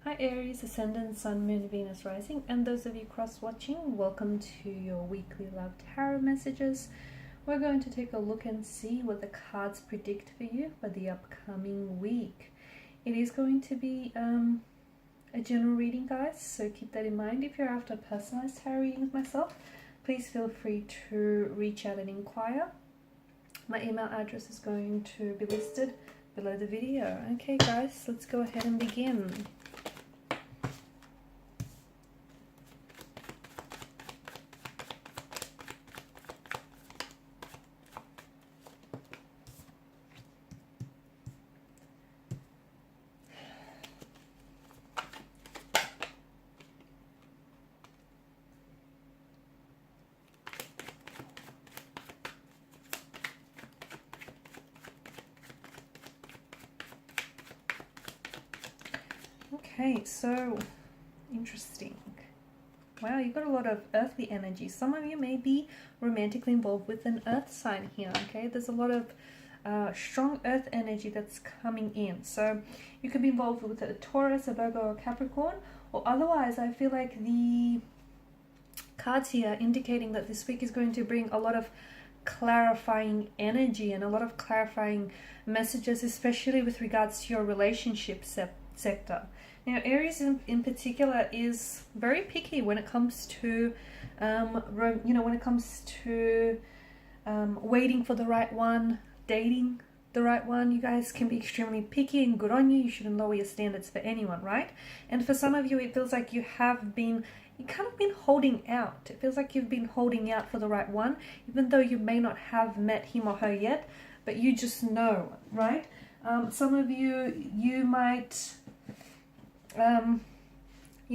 Hi Aries, Ascendant, Sun, Moon, Venus, Rising, and those of you cross-watching, welcome to your weekly love tarot messages. We're going to take a look and see what the cards predict for you for the upcoming week. It is going to be a general reading, guys, so keep that in mind. If you're after personalized tarot reading with myself, please feel free to reach out and inquire. My email address is going to be listed below the video. Okay guys, let's go ahead and begin. Okay, so interesting. Wow, you've got a lot of earthly energy. Some of you may be romantically involved with an earth sign here, okay? There's a lot of strong earth energy that's coming in. So you could be involved with a Taurus, a Virgo, or a Capricorn, or otherwise I feel like the cards here indicating that this week is going to bring a lot of clarifying energy and a lot of clarifying messages, especially with regards to your relationship sector. Now, Aries in particular is very picky when it comes to, waiting for the right one, dating the right one. You guys can be extremely picky, and good on you. You shouldn't lower your standards for anyone, right? And for some of you, it feels like you kind of been holding out. It feels like you've been holding out for the right one, even though you may not have met him or her yet, but you just know, right? Some of you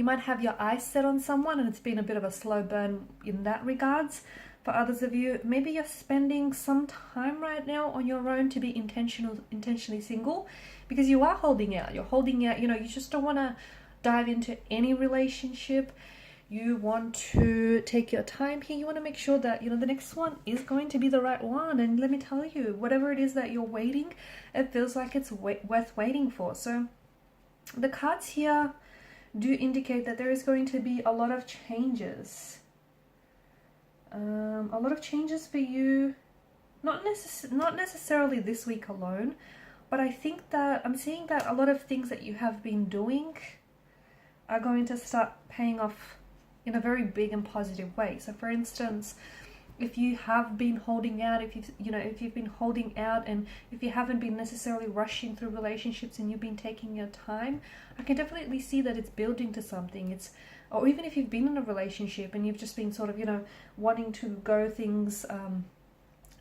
might have your eyes set on someone and it's been a bit of a slow burn in that regards. For others of you, maybe you're spending some time right now on your own to be intentionally single, because you are holding out. You're holding out, you just don't want to dive into any relationship. You want to take your time here. You want to make sure that, the next one is going to be the right one. And let me tell you, whatever it is that you're waiting, it feels like it's worth waiting for. So the cards here do indicate that there is going to be a lot of changes. A lot of changes for you, not necessarily this week alone, but I think that I'm seeing that a lot of things that you have been doing are going to start paying off in a very big and positive way. So for instance, if you have been holding out, if you've been holding out and if you haven't been necessarily rushing through relationships and you've been taking your time, I can definitely see that it's building to something. Or even if you've been in a relationship and you've just been sort of, wanting to go things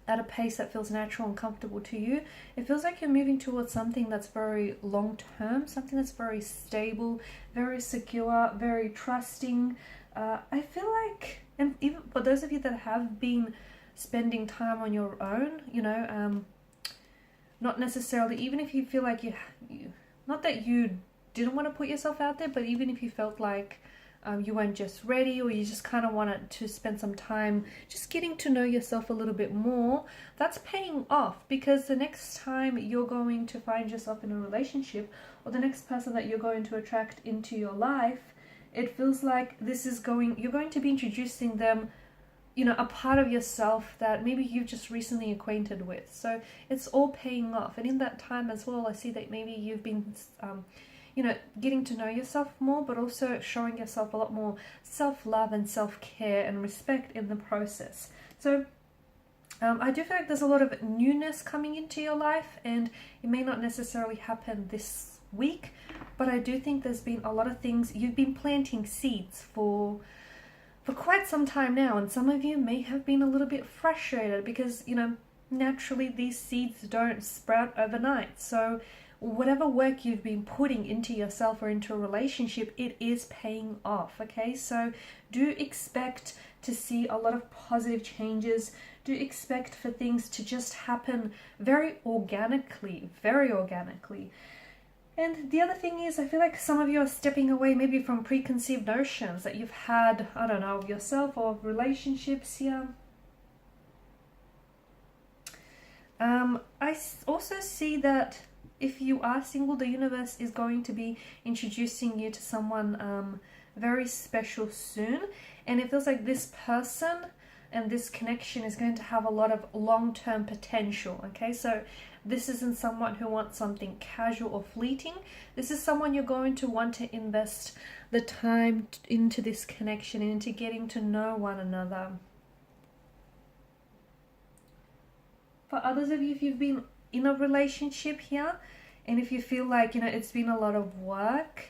at a pace that feels natural and comfortable to you, it feels like you're moving towards something that's very long term, something that's very stable, very secure, very trusting. I feel like, and even for those of you that have been spending time on your own, not necessarily, even if you feel like you not that you didn't want to put yourself out there, but even if you felt like you weren't just ready, or you just kind of wanted to spend some time just getting to know yourself a little bit more, that's paying off, because the next time you're going to find yourself in a relationship, or the next person that you're going to attract into your life, it feels like you're going to be introducing them, a part of yourself that maybe you've just recently acquainted with. So it's all paying off. And in that time as well, I see that maybe you've been getting to know yourself more, but also showing yourself a lot more self-love and self-care and respect in the process. So I do feel like there's a lot of newness coming into your life, and it may not necessarily happen this week, but I do think there's been a lot of things. You've been planting seeds for quite some time now, and some of you may have been a little bit frustrated because, naturally these seeds don't sprout overnight. So whatever work you've been putting into yourself or into a relationship, it is paying off, okay? So do expect to see a lot of positive changes. Do expect for things to just happen very organically. And the other thing is, I feel like some of you are stepping away maybe from preconceived notions that you've had, I don't know, of yourself or of relationships here. I also see that if you are single, the universe is going to be introducing you to someone very special soon. And it feels like this person and this connection is going to have a lot of long-term potential. Okay, so this isn't someone who wants something casual or fleeting. This is someone you're going to want to invest the time into this connection and into getting to know one another. For others of you, if you've been in a relationship here, and if you feel like, you know, it's been a lot of work,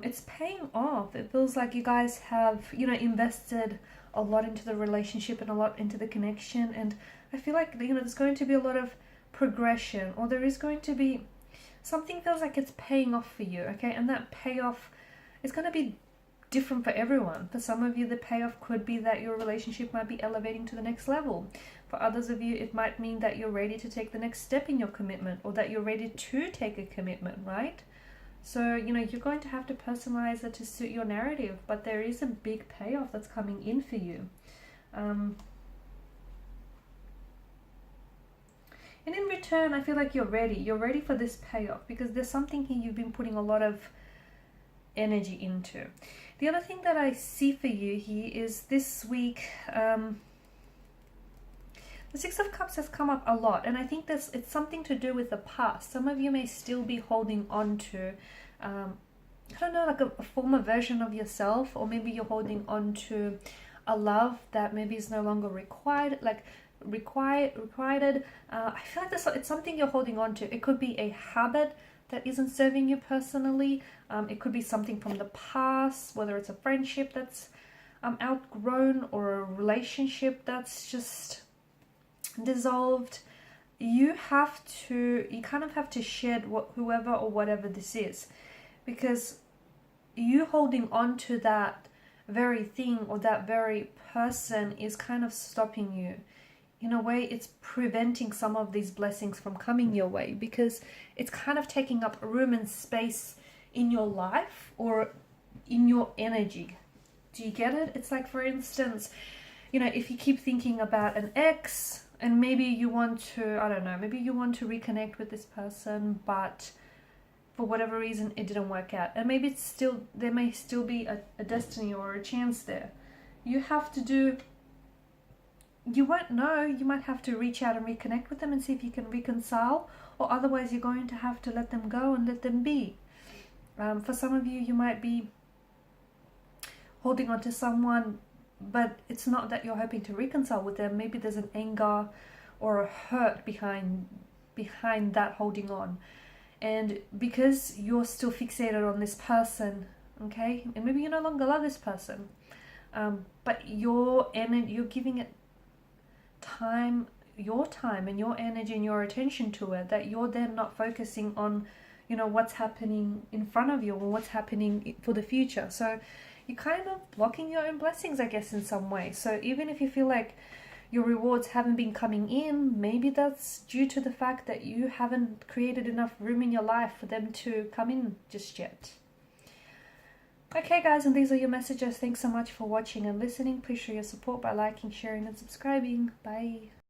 it's paying off. It feels like you guys have, you know, invested a lot into the relationship and a lot into the connection. And I feel like, you know, there's going to be a lot of progression, or there is going to be something feels like it's paying off for you. Okay, and that payoff is going to be different for everyone. For some of you, the payoff could be that your relationship might be elevating to the next level. For others of you, it might mean that you're ready to take the next step in your commitment, or that you're ready to take a commitment, right? So, you know, you're going to have to personalize it to suit your narrative, but there is a big payoff that's coming in for you. And in return, I feel like you're ready. You're ready for this payoff, because there's something here you've been putting a lot of energy into. The other thing that I see for you here is this week, the Six of Cups has come up a lot, and I think it's something to do with the past. Some of you may still be holding on to, I don't know, like a former version of yourself, or maybe you're holding on to a love that maybe is no longer required, like requited. I feel like it's something you're holding on to. It could be a habit that isn't serving you personally. It could be something from the past, whether it's a friendship that's outgrown, or a relationship that's just dissolved. You kind of have to shed whoever or whatever this is, because you holding on to that very thing or that very person is kind of stopping you. In a way, it's preventing some of these blessings from coming your way, because it's kind of taking up room and space in your life or in your energy. Do you get it? It's like, for instance, you know, if you keep thinking about an ex, and maybe you want to, I don't know, maybe you want to reconnect with this person, but for whatever reason it didn't work out, and maybe there may still be a destiny or a chance there. You won't know. You might have to reach out and reconnect with them and see if you can reconcile, or otherwise you're going to have to let them go and let them be. For some of you, you might be holding on to someone, but it's not that you're hoping to reconcile with them. Maybe there's an anger or a hurt behind that holding on. And because you're still fixated on this person, okay, and maybe you no longer love this person, but you're giving it your time and your energy and your attention to it, that you're then not focusing on, you know, what's happening in front of you or what's happening for the future. So you're kind of blocking your own blessings, I guess, in some way. So even if you feel like your rewards haven't been coming in, maybe that's due to the fact that you haven't created enough room in your life for them to come in just yet. Okay guys, and these are your messages. Thanks so much for watching and listening. Please show your support by liking, sharing and subscribing. Bye.